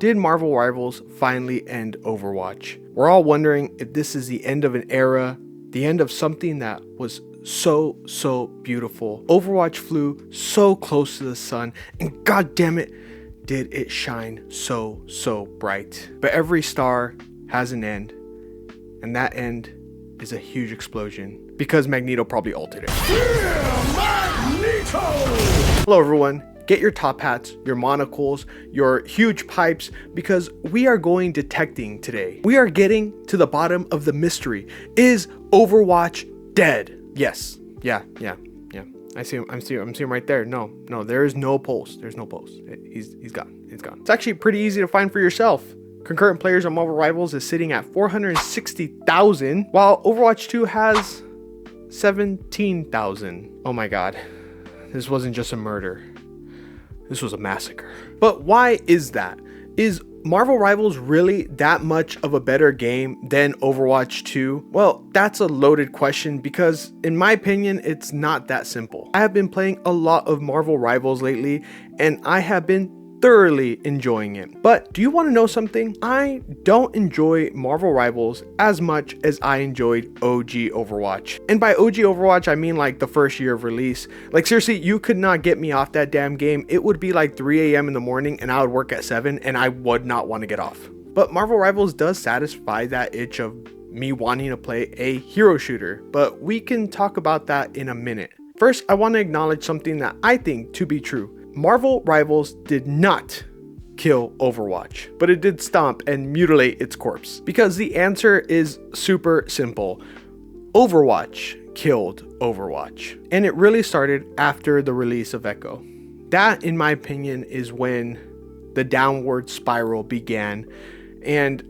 did Marvel Rivals finally end Overwatch? We're all wondering if this is the end of an era, the end of something that was so beautiful. Overwatch flew so close to the sun, and god damn it, did it shine so bright. But every star has an end, and that end is a huge explosion, because Magneto probably altered it. Yeah, Magneto! Hello everyone, get your top hats, your monocles, your huge pipes, because we are going detecting today. We are getting to the bottom of the mystery. Is Overwatch dead? Yes. Yeah. I see him. I'm seeing him right there. No, there is no pulse. There's no pulse. He's gone. It's gone. It's actually pretty easy to find for yourself. Concurrent players on Marvel Rivals is sitting at 460,000, while Overwatch 2 has 17,000. Oh my god. This wasn't just a murder. This was a massacre. But why is that? Is Marvel Rivals really that much of a better game than Overwatch 2? Well, that's a loaded question because in my opinion, it's not that simple. I have been playing a lot of Marvel Rivals lately and I have been thoroughly enjoying it. But do you want to know something? I don't enjoy Marvel Rivals as much as I enjoyed OG Overwatch. And by OG Overwatch, I mean like the first year of release. Like seriously, you could not get me off that damn game. It would be like 3 a.m. in the morning and I would work at 7 and I would not want to get off. But Marvel Rivals does satisfy that itch of me wanting to play a hero shooter, but we can talk about that in a minute. First, I want to acknowledge something that I think to be true. Marvel Rivals did not kill Overwatch, but it did stomp and mutilate its corpse. Because the answer is super simple. Overwatch killed Overwatch. And it really started after the release of Echo. That, in my opinion, is when the downward spiral began. And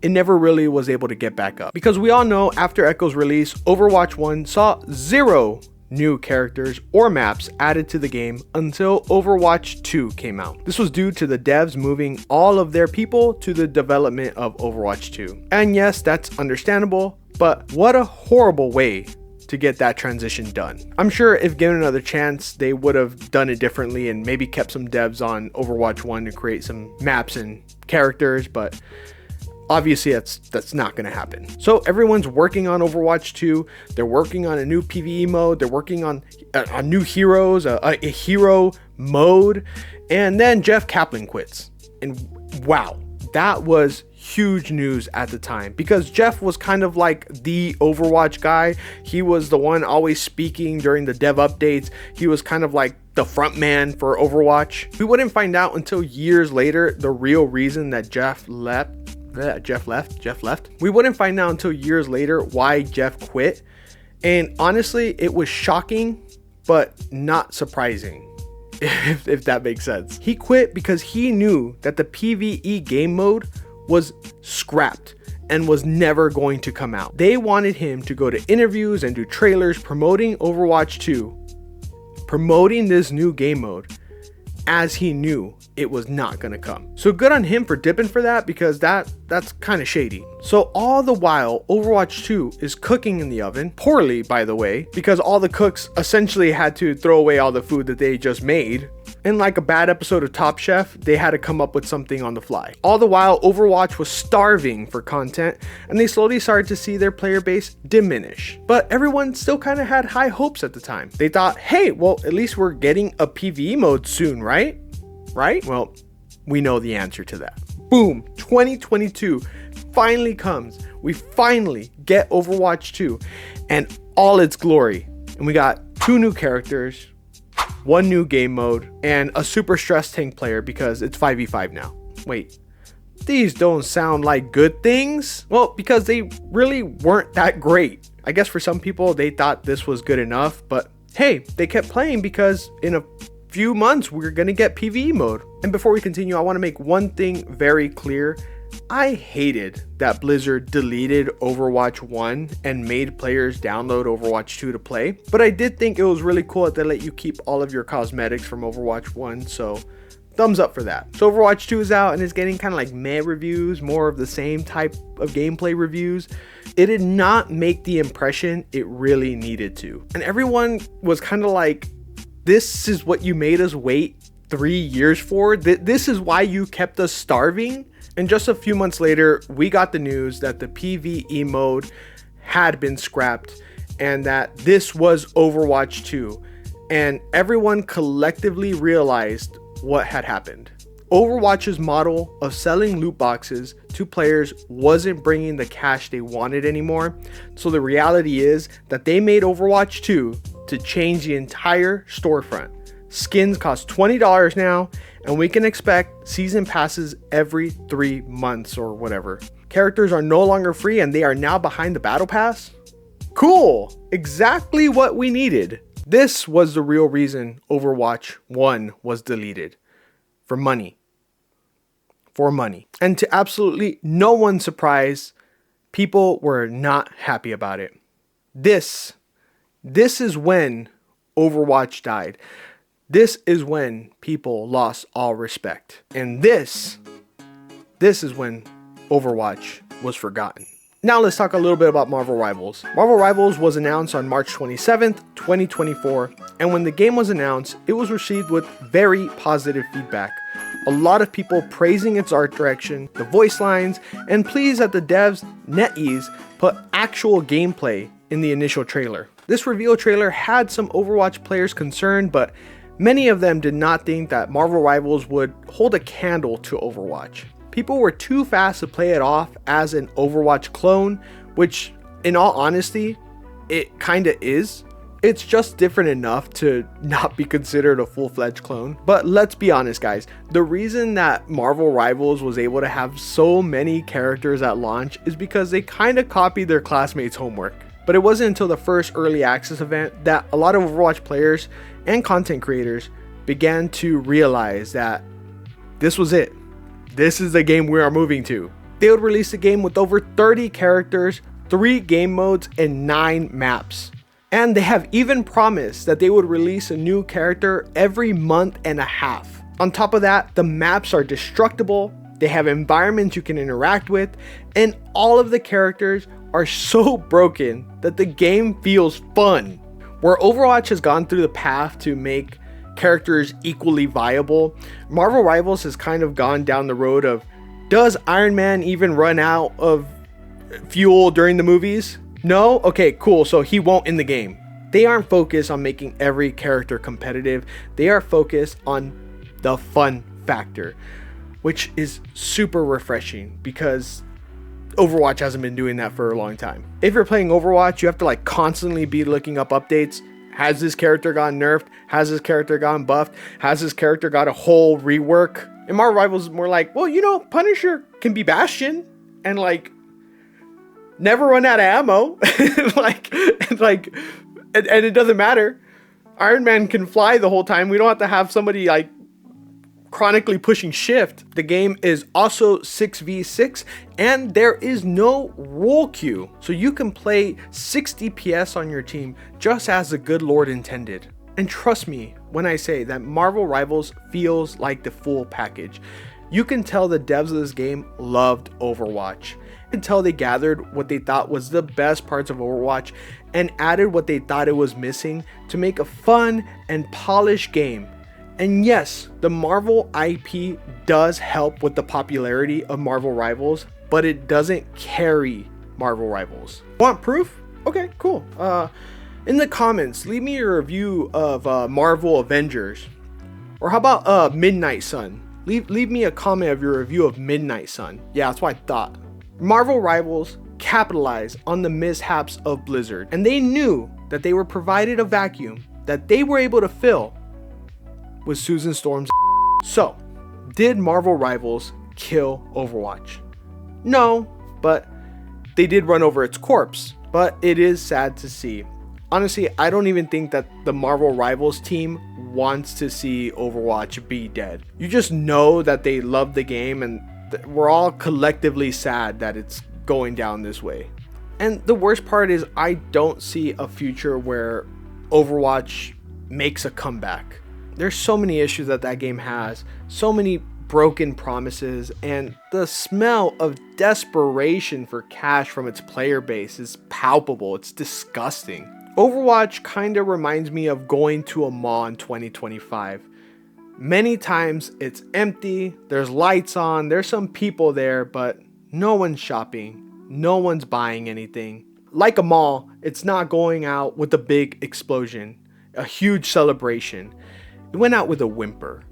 it never really was able to get back up. Because we all know after Echo's release, Overwatch 1 saw 0 new characters or maps added to the game until Overwatch 2 came out. This was due to the devs moving all of their people to the development of Overwatch 2. And yes, that's understandable, but what a horrible way to get that transition done. I'm sure if given another chance, they would have done it differently and maybe kept some devs on Overwatch 1 to create some maps and characters, but obviously that's not going to happen. So everyone's working on Overwatch 2. They're working on a new PvE mode. They're working on a new heroes, a hero mode. And then Jeff Kaplan quits. And wow, that was huge news at the time because Jeff was kind of like the Overwatch guy. He was the one always speaking during the dev updates. He was kind of like the front man for Overwatch. We wouldn't find out until years later the real reason that Jeff left. We wouldn't find out until years later why Jeff quit. And honestly, it was shocking, but not surprising, if that makes sense. He quit because he knew that the PvE game mode was scrapped and was never going to come out. They wanted him to go to interviews and do trailers promoting Overwatch 2, promoting this new game mode, as he knew it was not going to come. So good on him for dipping for that because that's kind of shady. So all the while, Overwatch 2 is cooking in the oven, poorly by the way, because all the cooks essentially had to throw away all the food that they just made. And like a bad episode of Top Chef, they had to come up with something on the fly. All the while, Overwatch was starving for content and they slowly started to see their player base diminish. But everyone still kind of had high hopes at the time. They thought, hey, well, at least we're getting a PvE mode soon, right? Well, we know the answer to that. Boom, 2022 finally comes. We finally get Overwatch 2 and all its glory. And we got 2 new characters, 1 new game mode, and a super stress tank player because it's 5v5 now. Wait, these don't sound like good things? Well, because they really weren't that great. I guess for some people, they thought this was good enough, but hey, they kept playing because in a few months, we're gonna get PvE mode. And before we continue, I wanna make one thing very clear. I hated that Blizzard deleted Overwatch 1 and made players download Overwatch 2 to play, but I did think it was really cool that they let you keep all of your cosmetics from Overwatch 1, so thumbs up for that. So Overwatch 2 is out and it's getting kind of like meh reviews, more of the same type of gameplay reviews. It did not make the impression it really needed to. And everyone was kind of like, this is what you made us wait 3 years for? This is why you kept us starving? And just a few months later, we got the news that the PvE mode had been scrapped and that this was Overwatch 2. And everyone collectively realized what had happened. Overwatch's model of selling loot boxes to players wasn't bringing the cash they wanted anymore. So the reality is that they made Overwatch 2 to change the entire storefront. Skins cost $20 now, and we can expect season passes every 3 months or whatever. Characters are no longer free and they are now behind the battle pass. Cool, exactly what we needed. This was the real reason Overwatch 1 was deleted. For money. And to absolutely no one's surprise, people were not happy about it. This is when Overwatch died. This is when people lost all respect. And this is when Overwatch was forgotten. Now let's talk a little bit about Marvel Rivals. Marvel Rivals was announced on March 27th, 2024, and when the game was announced, it was received with very positive feedback. A lot of people praising its art direction, the voice lines, and pleased that the devs, NetEase, put actual gameplay in the initial trailer. This reveal trailer had some Overwatch players concerned, but many of them did not think that Marvel Rivals would hold a candle to Overwatch. People were too fast to play it off as an Overwatch clone, which in all honesty, it kinda is. It's just different enough to not be considered a full-fledged clone. But let's be honest guys, the reason that Marvel Rivals was able to have so many characters at launch is because they kinda copied their classmates' homework. But it wasn't until the first early access event that a lot of Overwatch players and content creators began to realize that this was it. This is the game we are moving to. They would release a game with over 30 characters, 3 game modes, and 9 maps. And they have even promised that they would release a new character every month and a half. On top of that, the maps are destructible, they have environments you can interact with, and all of the characters are so broken that the game feels fun. Where Overwatch has gone through the path to make characters equally viable, Marvel Rivals has kind of gone down the road of, does Iron Man even run out of fuel during the movies? No? Okay, cool, so he won't in the game. They aren't focused on making every character competitive, they are focused on the fun factor, which is super refreshing because Overwatch hasn't been doing that for a long time. If you're playing Overwatch, you have to like constantly be looking up updates. Has this character gotten nerfed? Has this character gotten buffed? Has this character got a whole rework? And Marvel Rivals is more like, well, you know, Punisher can be Bastion and like never run out of ammo. and it doesn't matter. Iron Man can fly the whole time. We don't have to have somebody like chronically pushing shift. The game is also 6v6 and there is no role queue, so you can play 60 PS on your team just as the good Lord intended. And trust me when I say that Marvel Rivals feels like the full package. You can tell the devs of this game loved Overwatch. You can tell they gathered what they thought was the best parts of Overwatch and added what they thought it was missing to make a fun and polished game. And yes, the Marvel IP does help with the popularity of Marvel Rivals, but it doesn't carry Marvel Rivals. Want proof? Okay, cool. In the comments, leave me a review of Marvel Avengers. Or how about Midnight Sun? Leave me a comment of your review of Midnight Sun. Yeah, that's what I thought. Marvel Rivals capitalized on the mishaps of Blizzard, and they knew that they were provided a vacuum that they were able to fill with Susan Storm's. So, did Marvel Rivals kill Overwatch? No, but they did run over its corpse. But it is sad to see. Honestly, I don't even think that the Marvel Rivals team wants to see Overwatch be dead. You just know that they love the game and we're all collectively sad that it's going down this way. And the worst part is I don't see a future where Overwatch makes a comeback. There's so many issues that game has, so many broken promises, and the smell of desperation for cash from its player base is palpable. It's disgusting. Overwatch kinda reminds me of going to a mall in 2025. Many times it's empty, there's lights on, there's some people there, but no one's shopping, no one's buying anything. Like a mall, it's not going out with a big explosion, a huge celebration. It went out with a whimper.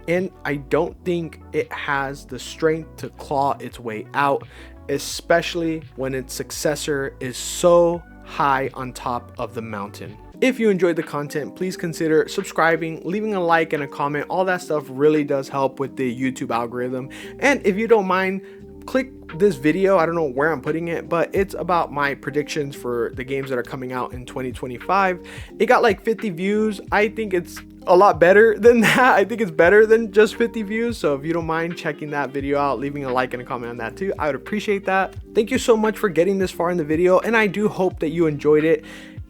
And I don't think it has the strength to claw its way out, especially when its successor is so high on top of the mountain. If you enjoyed the content, please consider subscribing, leaving a like and a comment. All that stuff really does help with the YouTube algorithm. And if you don't mind, click this video. I don't know where I'm putting it, but it's about my predictions for the games that are coming out in 2025. It got like 50 views. I think it's a lot better than that. I think it's better than just 50 views. So if you don't mind checking that video out, leaving a like and a comment on that too, I would appreciate that. Thank you so much for getting this far in the video, and I do hope that you enjoyed it.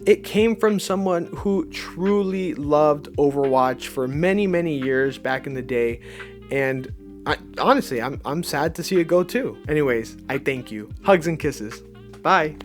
It came from someone who truly loved Overwatch for many, many years back in the day, and honestly, I'm sad to see it go too. Anyways, I thank you. Hugs and kisses. Bye.